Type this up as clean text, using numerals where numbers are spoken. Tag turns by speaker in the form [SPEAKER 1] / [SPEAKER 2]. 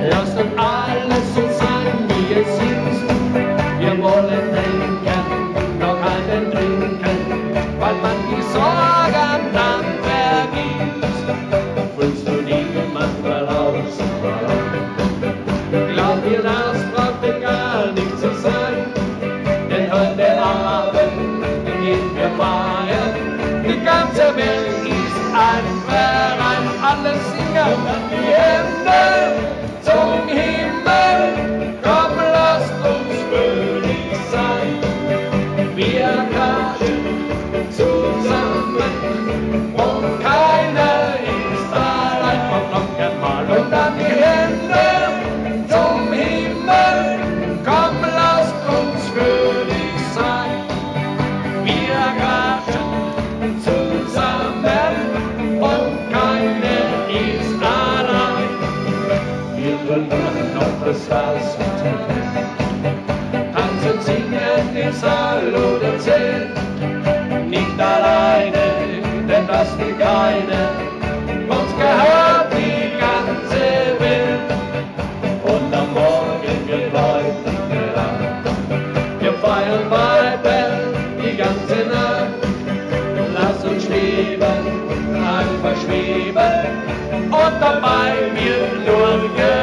[SPEAKER 1] Lasst uns alles so sein, wie es ist. Wir wollen denken, noch einen trinken, weil man die Sorgen dann vergisst. Fühlst du dich manchmal aus? Glaub mir, das braucht denn gar nicht zu sein, denn heute Abend gehen wir feiern. Die ganze Welt ist ein Verein, alle singen die Hände zum Himmel. Komm, lasst uns fröhlich sein. Wir klatschen zusammen und keiner ist allein. Komm noch einmal und dann die Hände zum Himmel. Komm, lasst uns fröhlich sein. Wir klatschen zusammen und keiner ist allein. Wir verlieren noch das Haus und tanzen, singen den Salut erzählen. Nicht alleine, denn das will keiner. Uns gehört die ganze Welt. Und am Morgen wird leuchten gelacht. Wir feiern weiter die ganze Nacht. Lass uns schweben, einfach schweben. Und dabei wird nur gelacht.